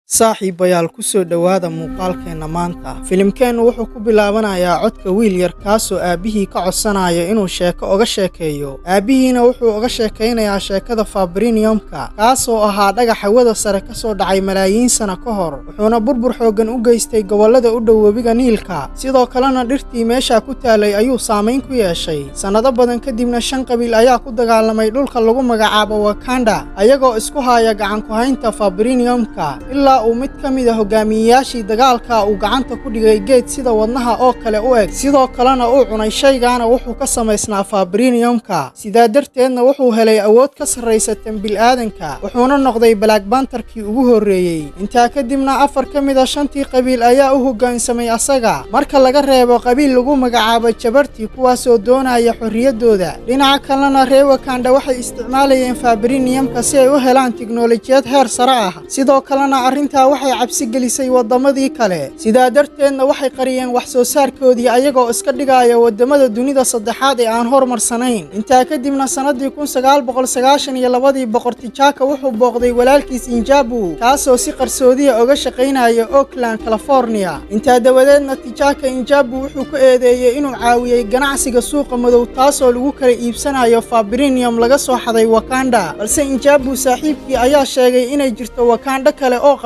saaxiibayaal ku soo dhowaada muuqaalkeenna maanta filimkeennu wuxuu ku bilaabanayaa codka wiil yar kaasoo aabbihii ka codsanaya inuu sheeko oga sheekeeyo aabbihiina wuxuu oga sheekaynayaa sheekada fabriniyomka kaasoo ahaa dhagax hawada sare ka soo dhacay malaayiin sana ka hor wuxuuna burbur xooggan u geystay gobollada u dhow webiga niilka sidoo kalena dhirtii meeshaa ku taalay ayuu saamayn ku yeeshay sannado badan kadibna 5 qabiil ayaa ku dagaalamay dhulka lagu magacaabo Wakanda ayagoo isku haya gacan ku haynta fabriniyomka uu mid ka mid ah hogaamiyayaashii dagaalka uu gacanta ku dhigay geed sida wadnaha oo kale u eg sidoo kalena uu cunay shaygaana wuxuu ka samaysnaa fabriniyomka sidaa darteedna wuxuu helay awood ka sarraysa tan bil'aadanka wuxuuna noqday Black Panther-kii ugu horreeyay intaa kadibna 4 ka mid ah 5tii qabiil ayaa u hoggaansamay asaga marka laga reebo qabiil lagu magacaabo Jabarti kuwaasoo doonaya xorriyadooda dhinaca kalena reer Wakanda waxay isticmaalayeen fabriniyomka si ay u helaan tiknoolajiyad heer sare ah sidoo kalena waxay cabsi gelisay wadamadii kale sidaa darteedna waxay qariyeen wax soo saarkoodii ayagoo iska dhigaya wadamada dunida saddexaad ee aan horumarsanayn intaa kadibna sanadii 1992 boqor T'Chaka wuxuu booqday walaalkiis Injabu kaasoo si qarsoodiya uga shaqaynaya Oakland California intaa dabadeedna T'Chaka Injabu wuxuu ku eedeeyay inuu caawiyay ganacsiga suuqa madow taasoo lagu kala iibsanayo fabriniyom laga soo xaday Wakanda balse Injabu saaxiibkii ayaa sheegay inay jirto Wakanda kale oo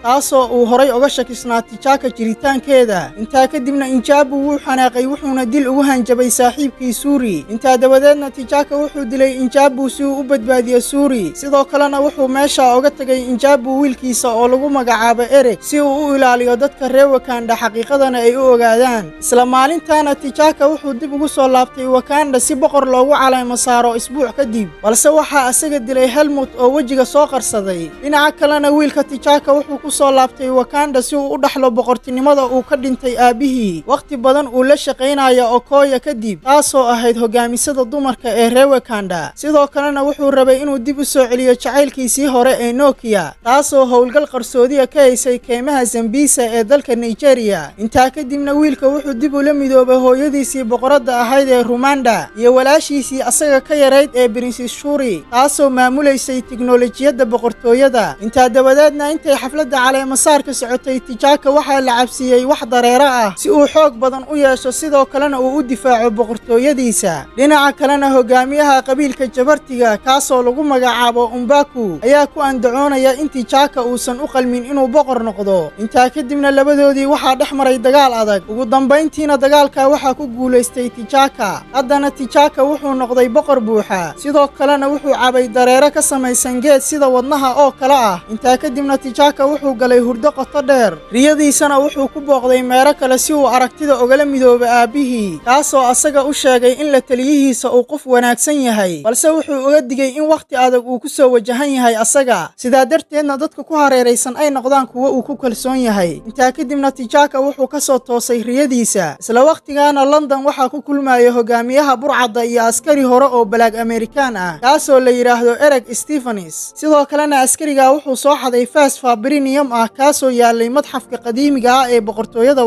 taasoo uu horay uga shakisnaa T'Chaka jiritaankeeda intaa kadibna Injabu wuu xanaaqay wuxuuna dil ugu hanjabay saaxiibkii Suri intaa dabadeedna T'Chaka wuxuu dilay Injabu si uu u badbaadiyo Suri sidoo kalena wuxuu meesha uga tagay Injabu wiilkiisa oo lagu magacaabo Eric si uu u ilaaliyo dadka reer Wakanda xaqiiqadana ay u ogaadaan isla maalintaana T'Chaka wuxuu dib ugu soo laabtay Wakanda si boqor loogu caleemo saaro isbuuc kadib balse waxaa asaga dilay Helmut oo wajiga soo qarsaday dhinaca kalena wiilka T'Chaka wuxuu ku soo laabtay Wakanda si uu u dhaxlo boqortinimada uu ka dhintay aabihii waqti badan uu la shaqaynaya Okoya kadib taasoo ahayd hogaamisada dumarka ee reer Wakanda sidoo kalena wuxuu rabay inuu dib u soo celiyo jacaylkiisii hore ee Nokia taasoo howlgal qarsoodiya ka haysay keymaha Zambisa ee dalka Nigeria intaa kadibna wiilka wuxuu dib u la midoobay hooyadiisii boqorada ahayd ee Rumanda iyo walaashiisii asaga ka yarayd ee Princess Shuri taasoo maamuleysay tiknoolajiyada boqortooyada intaa dabadeedna intay xafladda caleemo saarka socotay T'Chaka waxaa la cabsiyay wax dareero ah si uu xoog badan u yeesho sidoo kalena uu u difaaco boqortooyadiisa dhinaca kalena hogaamiyaha qabiilka Jabartiga kaasoo lagu magacaabo Umbaku ayaa ku andacoonaya in T'Chaka uusan u qalmin inuu boqor noqdo intaa kadibna labadoodii waxaa dhex maray dagaal adag ugu dambeyntiina dagaalka waxaa ku guuleystay T'Chaka haddana T'Chaka wuxuu noqday boqor buuxa sidoo kalena wuxuu cabay dareero ka samaysan geed sida wadnaha oo kale ah intaa kadibna T'Chaka wuxuu galay hurdo qoto dheer riyadiisana wuxuu ku booqday meero kale si uu aragtida ogala midoobo aabihii kaasoo asaga u sheegay in la taliyihiisa uu qof wanaagsan yahay balse wuxuu uga digay in waqti adag uu ku soo wajahan yahay asaga sidaa darteedna dadka ku hareeraysan ay noqdaan kuwo uu ku kalsoon yahay intaa kadibna T'Chaka wuxuu ka soo toosay riyadiisa isla waqtigaana London waxaa ku kulmaya hogaamiyaha burcadda iyo askari hore oo Black American ah kaasoo la yiraahdo Eric Stevens sidoo kalena askariga wuxuu soo xaday fabriniyom kaasoo yaalay madxafka qadiimiga ah ee boqortooyada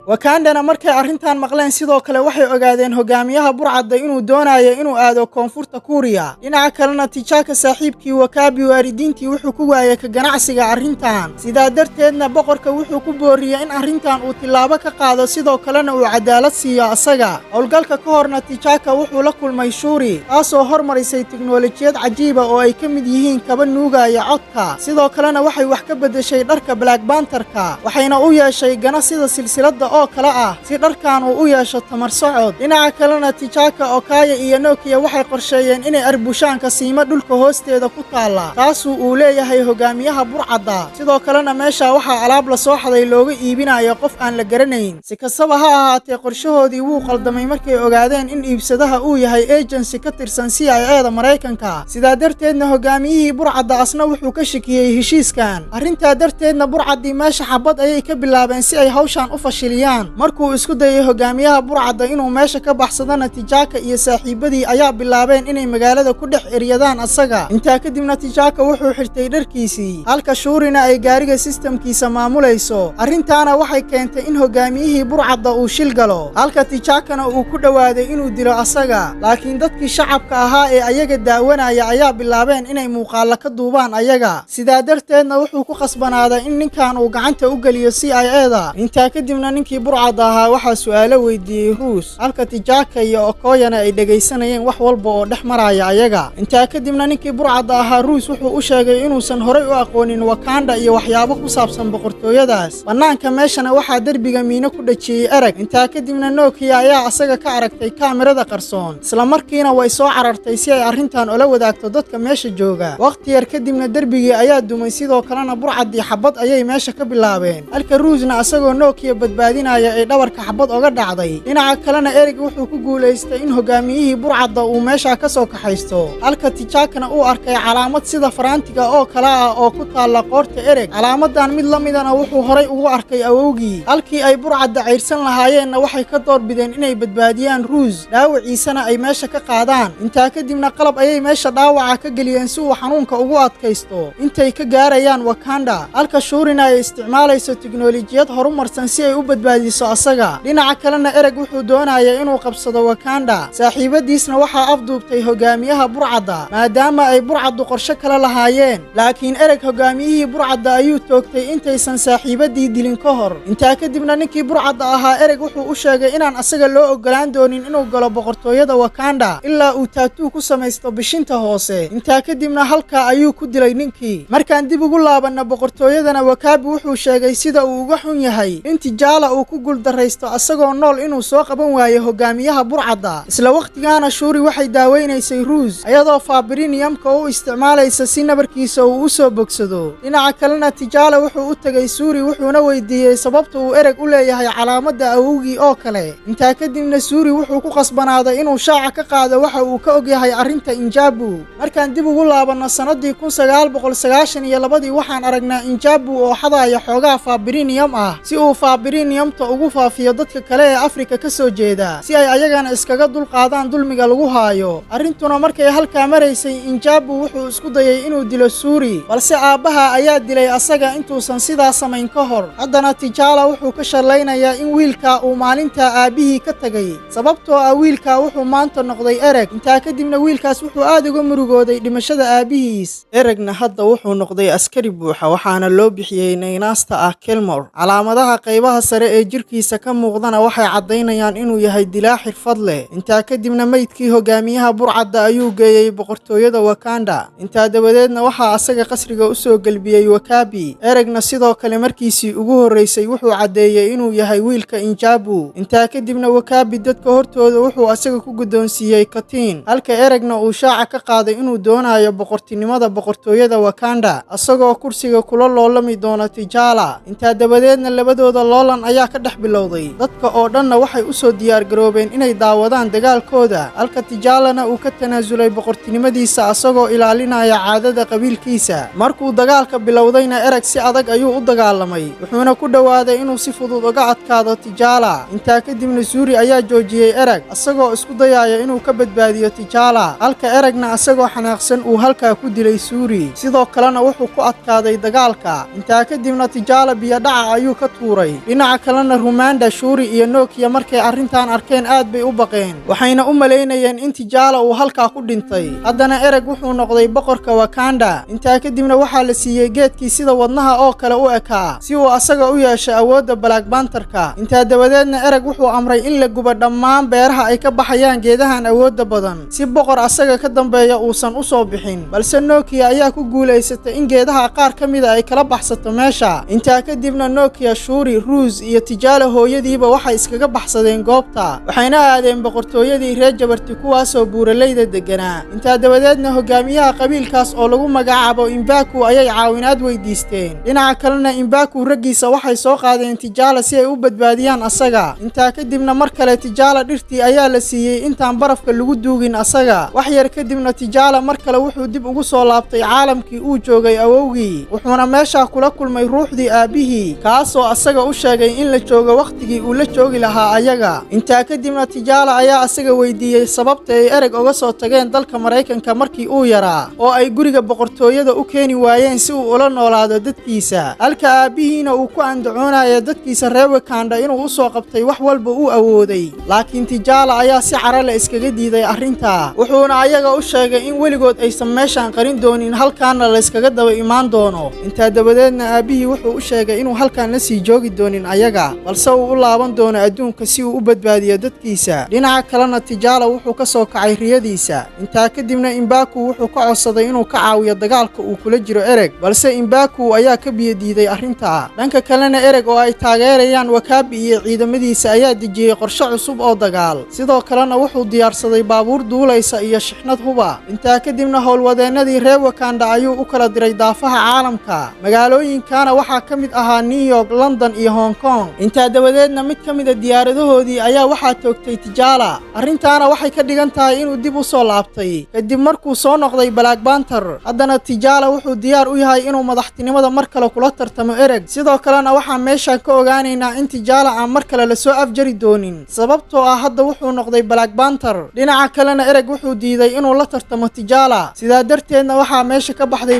Wakandana markay arrintan maqleen sidoo kale waxay ogaadeen hogaamiyaha burcadda inuu doonayo inuu aado koonfurta Kuuriya dhinaca kalena T'Chaka saaxiibkii Wakabi waaridiintii wuxuu ku waayay ka ganacsiga arrintan sidaa darteedna boqorka wuxuu ku booriyay in arrintan uu tilaabo ka qaado sidoo kalena uu cadaalad siiyo asaga howlgalka ka horna T'Chaka wuxuu la kulmay Shuri taasoo hormarisay tiknoolajiyad cajiiba oo ay ka mid yihiin kaba nuugaya codka sidoo kalena waxay wax ka bedeshay dharka Black Panther-ka waxayna u yeeshay gana sida silsilada oo kale ah si dharkan uu u yeesho tamar socod dhinaca kalena T'Chaka Okoya iyo Nokia waxay qorsheeyeen inay arbushaanka siima dhulka hoosteeda ku taala taasoo uu leeyahay hogaamiyaha burcadda sidoo kalena meesha waxaa alaab la soo xaday looga iibinayo qof aan la garanayn si kastaba ha ahaatee qorshahoodii wuu qaldamay markay ogaadeen in iibsadaha uu yahay agency ka tirsan CIA-da Mareykanka sidaa darteedna hogaamiyihii burcadda asna wuxuu ka shakiyay heshiiskan arrinta darteedna burcadii meesha xabad ayay ka bilaabeen si ay hawshan u fashiliyaan markuu isku dayay hogaamiyaha burcadda inuu meesha ka baxsadana T'Chaka iyo saaxiibadii ayaa bilaabeen inay magaalada ku dhex eryadaan asaga intaa kadibna T'Chaka wuxuu xirtay dharkiisii halka Shurina ay gaariga systemkiisa maamulayso arrintaana waxay keentay in hogaamiyihii burcadda uu shil galo halka T'Chakana uu ku dhawaaday inuu dilo asaga laakiin dadkii shacabka ahaa ee ayaga daawanaya ayaa bilaabeen inay muuqaal ka duubaan ayaga sidaa darteedna wuxuu ku qasbanaaday in ninkan uu gacanta u geliyo CIA-da. intaa kadibna ninkii burcadda ahaa waxaa su'aalo weydiiyey Ruus, halka T'Chaka iyo Okoyana ay dhagaysanayeen wax walba oo dhex maraya ayaga. intaa kadibna ninkii burcadda ahaa Ruus wuxuu u sheegay inuusan horay u aqoonin Wakanda iyo waxyaabo ku saabsan boqortooyadaas. bannaanka meeshana waxaa derbiga miino ku dhajiyey Ereg. intaa kadibna Nokia ayaa asaga ka aragtay kaamirada qarsoon, isla markiina way soo carartay si ay arrintan ula wadaagto dadka meesha jooga. waqti yar kadibna derbigii ayaa dumay, sidoo kalena burcaddii xabad ayay meesha ka bilaabeen, halka Ruusna asagoo Nokia badbaadinaya ay dhabarka xabad oga dhacday. dhinaca kalena Ereg wuxuu ku guulaystay in hogaamiyihii burcadda uu meesha ka soo kaxaysto, halka T'Chakana uu arkay calaamad sida faraantiga oo kale ah oo ku taalla qoorta Ereg. calaamadan mid la midana wuxuu horay ugu arkay awowgii. halkii ay burcadda cayrsan lahaayeenna waxay ka doorbideen inay badbaadiyaan Ruus, dhaawaciisana ay meesha ka qaadaan. intaa kadibna qalab ayay meesha dhaawaca ka geliyeen si uu xanuunka ugu adkaysto intay ka gaarayaan Wakanda, halka Shurina ay isticmaalayso tiknoolajiyad horumarsan si ay u badbaadiso asaga. dhinaca kalena Ereg wuxuu doonayay inuu qabsado Wakanda, saaxiibadiisna waxaa afduubtay hogaamiyaha burcadda maadaama ay burcaddu qorshe kala lahaayeen. laakiin Ereg hogaamiyihii burcadda ayuu toogtay intaysan saaxiibadii dilin ka hor. intaa kadibna ninkii burcadda ahaa Ereg wuxuu u sheegay inaan asaga loo ogolaan doonin inuu galo boqortooyada Wakanda ilaa uu taatu ku samaysto bishinta hoose. intaa kadibna halkaa ayuu ku dilay ninkii. markaan dib ugu laabanna boqortooyadana, Wakabi wuxuu sheegay sida uu uga xun yahay in T'Challa uu ku guuldarraysto asagoo nool inuu soo qaban waayo hogaamiyaha burcadda. isla waqtigaana Shuri waxay daaweynaysay Ruus ayadoo Fabriniyamka u isticmaalaysa si nabarkiisa uu u soo bogsado. dhinaca kalena T'Challa wuxuu u tagay Shuri wuxuuna weydiiyey sababta uu Ereg u leeyahay calaamadda awowgii oo kale. intaa kadibna Shuri wuxuu ku qasbanaaday inuu shaaca ka qaado waxa uu ka ogyahay arrinta Injabu. markaan dib ugu laabanno sanadii 1992 waxaan aragnaa Injabu oo xadaya xoogaa Fabriniyam ah si uu Fabriniyamta ugu faafiyo dadka kale ee Afrika ka soo jeeda, si ay ayagana iskaga dulqaadaan dulmiga lagu haayo. arrintuna markay halkaa maraysay, Injabu wuxuu isku dayay inuu dilo Shuri, balse aabbaha ayaa dilay asaga intuusan sidaa samayn ka hor. haddana T'Challa wuxuu ka shallaynayaa in wiilkaa uu maalintaa aabbihii ka tagay, sababtoo ah wiilkaa wuxuu maanta noqday Ereg. intaa kadibna wiilkaas wuxuu aad uga murugooday dhimashada aabbihiis. Eregna hadda wuxuu noqday askari buuxa, waxaana loo bixiyey naynaasta ah Kilmore. calaamadaha qaybaha sare ee jirkiisa ka muuqdana waxay caddaynayaan inuu yahay dilaa xirfad leh. intaa kadibna meydkii hogaamiyaha burcadda ayuu geeyey boqortooyada Wakanda. intaa dabadeedna waxaa asaga qasriga u soo gelbiyey Wakabi. Eregna sidoo kale markiisii ugu horreysay wuxuu caddeeyey inuu yahay wiilka Injabu. intaa kadibna Wakabi dadka hortooda wuxuu asaga ku guddoonsiiyey katiin, halka Eregna uu shaaca ka qaaday inuu doonayo boqortinimada boqortooyada Wakanda asagoo kursiga kula loolami doona T'Challa. intaa dabadeedna labadooda loolan ayaa ka dhex bilowday. dadka oo dhanna waxay u soo diyaargaroobeen inay daawadaan dagaalkooda, halka T'Challana uu ka tanaasulay boqortinimadiisa asagoo ilaalinaya caadada qabiilkiisa. markuu dagaalka bilowdayna Ereg si adag ayuu u dagaalamay, wuxuuna ku dhowaaday inuu si fudud uga adkaado T'Challa. intaa kadibna Shuri ayaa joojiyey Ereg asagoo isku dayaya inuu ka badbaadiyo T'Challa, halka Eregna asagoo xanaaqsan uu halkaa ku dilay Shuri, sidoo kalena wuxuu ku adkaaday dagaalka. intaa kadibna T'Challa biyadhaca ayuu ka tuuray. dhinaca kalena Rumanda, Shuri iyo Nokia markay arrintan arkeen aad bay u baqeen, waxayna u malaynayeen in T'Challa uu halkaa ku dhintay. haddana Ereg wuxuu noqday boqorka Wakanda. intaa kadibna waxaa la siiyey geedkii sida wadnaha oo kale u ekaa si uu asaga u yeesho awoodda Black Panther-ka. intaa dabadeedna Ereg wuxuu amray in la gubo dhammaan beeraha ay ka baxayaan geedahan awoodda badan si boqor asaga ka dambeeya uusan u soo bixin, balse Nokia ayaa ku guulaysatay in geedaha qaar ka mida ay kala baxsato meesha. intaa kadibna Nokia, Shuri, Ruus iyo T'Challa hooyadiiba waxay iskaga baxsadeen goobta, waxayna aadeen boqortooyadii reer Jabarti kuwaasoo buuraleyda deganaa. intaa dabadeedna hogaamiyaha qabiilkaas oo lagu magacaabo Imbaku ayay caawinaad weydiisteen. dhinaca kalena Imbaku raggiisa waxay soo qaadeen T'Challa si ay u badbaadiyaan asaga. intaa kadibna mar kale T'Challa dhirtii ayaa la siiyey intaan barafka lagu duugin asaga. wax yar kadibna T'Challa mar kale wuxuu dib ugu soo laabtay caalamkii uu joogay awowgii, wuxuuna meesha kula kulmay ruuxdii aabbihii kaasoo asaga u sheegay in la joogo waqtigii uu la joogi lahaa ayaga. intaa kadibna T'Challa ayaa asaga weydiiyey sababta ay Ereg uga soo tageen dalka Maraykanka markii uu yaraa oo ay guriga boqortooyada u keeni waayeen si uu ula noolaado dadkiisa, halka aabbihiina uu ku andacoonayo dadkiisa reer Wakanda inuu u soo qabtay wax walba uu awooday. laakiin T'Challa ayaa si carale iskaga diiday arrinta, wuxuuna ayaga u sheegay in weligood aysan meeshan qarin doonin, halkaana la iskaga daba imaan doono. intaa dabadeedna aabihii wuxuu u sheegay inuu halkan la sii joogi doonin ayaga balse uu u laaban doono adduunka si uu u badbaadiyo dadkiisa. dhinaca kalena T'Challa wuxuu ka soo kacay riyadiisa. intaa kadibna Mbaku wuxuu ka codsaday inuu ka caawiyo dagaalka uu kula jiro Ereg balse Mbaku ayaa ka biyadiiday arrinta. dhanka kalena Ereg oo ay taageerayaan Wakabi iyo ciidamadiisa ayaa dejiyay qorshe cusub oo dagaal. sidoo kalena wuxuu diyaarsaday baabuur duulaysa iyo shixnad huba. intaa kadibna howlwadeennadii reer Wakanda ayuu u kala diray daafaha caalamka. magaalooyinkana waxaa ka mid ahaa New York, London iyo Hong Kong. intaa dabadeedna mid ka mid ah diyaaradahoodii ayaa waxaa toogtay T'Challa. arrintaana waxay ka dhigan tahay inuu dib u soo laabtay kadib markuu soo noqday Black Panther. haddana T'Challa wuxuu diyaar u yahay inuu madaxtinimada mar kale kula tartamo Ereg. sidoo kalena waxaan meeshaan ka ogaanaynaa in T'Challa aan mar kale la soo afjari doonin sababtoo ah hadda wuxuu noqday Black Panther. dhinaca kalena Ereg wuxuu diiday inuu la tartamo T'Challa sidaa darteedna waxaa meesha ka baxday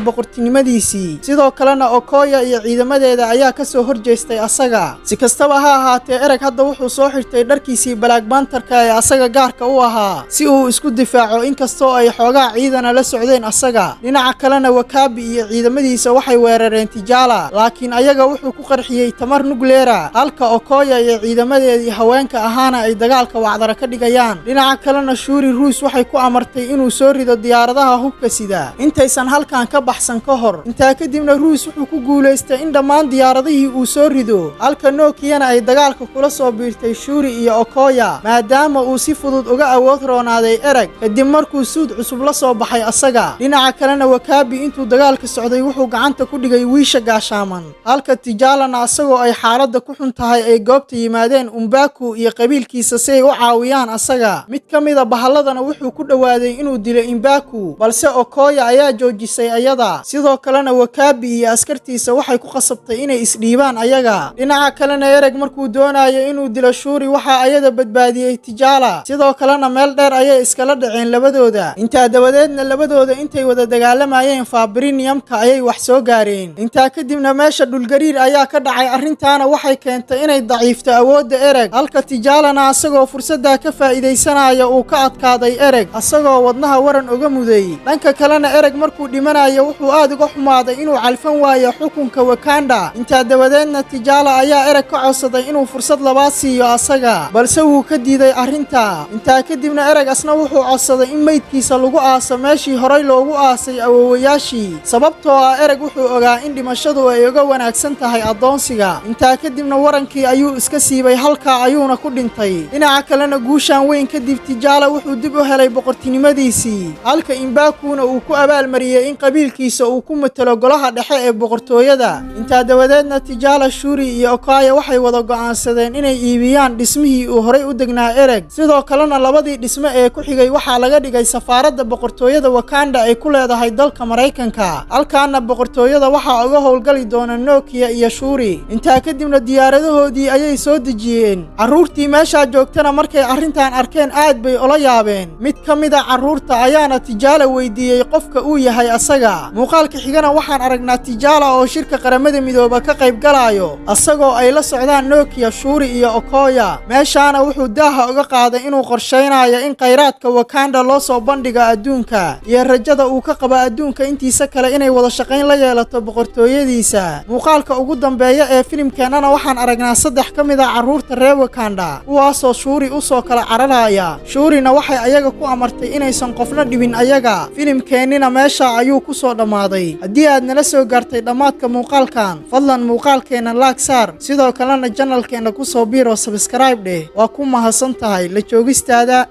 boqortinimadiisii. sidoo kalena Okoya iyo ciidamadeeda ayaa ka soo horjeestay asaga. si kastaba ha ahaatee Ereg hadda wuxuu soo xirtay dharkiisii Black Panther-ka ee asaga gaarka u ahaa si uu isku difaaco inkastoo ay xoogaa ciidana la socdeen asaga. dhinaca kalena Wakabi iyo ciidamadiisa waxay weerareen T'Challa laakiin ayaga wuxuu ku qarxiyey tamar nukleera halka Okoya iyo ciidamadeedii haweenka ahaana ay dagaalka wacdara ka dhigayaan. dhinaca kalena Shuri Ruus waxay ku amartay inuu soo rido diyaaradaha hubka sida intaysan halkan ka baxsan ka hor. intaa kadibna Ruus wuxuu ku guuleystay in dhammaan diyaaradihii uu soo rido halka Nokiyana ay dagaalka kula soo biirtay Shuri iyo Okoya maadaama uu si fudud uga awood roonaaday Ereg kadib markuu suud cusub la soo baxay asaga. dhinaca kalena Wakabi intuu dagaalka socday wuxuu gacanta ku dhigay wiisha gaashaaman halka T'Challana asagoo ay xaaladda ku xun tahay ay goobta yimaadeen Mbaku iyo qabiilkiisa si ay u caawiyaan asaga. mid ka mid ah bahalladana wuxuu ku dhawaaday inuu dilo Mbaku balse Okoya ayaa joojisay ayada. sidoo kalena Wakabi iyo askartiisa waxay ku qasabtay inay isdhiibaan ayaga. dhinaca kalena Ereg markuu doonayo inuu dilo Shuri waxaa ayada badbaadiyey T'Challa. sidoo kalena meel dheer ayay iskala dhaceen labadooda. intaa dabadeedna labadooda intay wada dagaalamayeen Vibranium-ka ayay wax soo gaareen. intaa kadibna meesha dhulgariir ayaa ka dhacay. arrintaana waxay keentay inay daciifto awoodda Ereg halka T'Challana asagoo fursadda ka faa'iidaysanaya uu ka adkaaday Ereg asagoo wadnaha waran uga muday. dhanka kalena Ereg markuu dhimanayo wuxuu aad uga xumaaday inuu calfan waayo xukunka Wakanda. intaa dabadeedna T'Challa ayaa Ereg ka codsaday inuu fursad labaad siiyo asaga balse wuu ka diiday arrinta. intaa kadibna Ereg asna wuxuu codsaday in meydkiisa lagu aaso meeshii horay loogu aasay awoowayaashii sababtoo ah Ereg wuxuu ogaa in dhimashadu ay uga wanaagsan tahay addoonsiga. intaa kadibna warankii ayuu iska siibay halkaa ayuuna ku dhintay. dhinaca kalena guushaan weyn kadib T'Challa wuxuu dib u helay boqortinimadiisii halka Mbakuna uu ku abaalmariyey in qabiilkiisa uu ku matalo golaha dhexe ee boqortooyada. intaa dabadeedna T'Challa, Shuri iyo Okoya waxay wada go'aansadeen inay iibiyaan dhismihii uu horay u degnaa Ereg. sidoo kalena labadii dhisme ee ku xigay waxaa laga dhigay safaaradda boqortooyada Wakanda ay ku leedahay dalka Mareykanka. halkaana boqortooyada waxaa uga howlgali doona Nokia iyo Shuri. intaa kadibna diyaaradahoodii ayay soo dejiyeen. carruurtii meeshaa joogtana markay arrintan arkeen aad bay ula yaabeen. mid ka mid ah carruurta ayaana T'Challa weydiiyey qofka uu yahay asaga. muuqaalka xigana waxaan aragnaa T'Challa oo shirka qaramada midooba ka qayb galayo asagoo ay la socdaan Nokia, Shuri iyo Okoya. meeshaana wuxuu daaha uga qaaday inuu qorsheynayo in khayraadka Wakanda loo soo bandhiga adduunka iyo rajada uu ka qabo adduunka intiisa kale inay wada shaqayn la yeelato boqortooyadiisa. muuqaalka ugu dambeeya ee filimkeenana waxaan aragnaa 3 ka mid ah carruurta reer Wakanda kuwaasoo Shuri u soo kala cararaya. Shurina waxay ayaga ku amartay inaysan qofna dhibin ayaga. filimkeenina meesha ayuu ku soo dhamaaday. haddii aad nala soo gaartay dhammaadka muuqaalkan fadlan muuqaalkeena like saar sidoo kalena channelkeena ku soo biiro subscribe dheh. waa ku mahadsan tahay la joogistaada.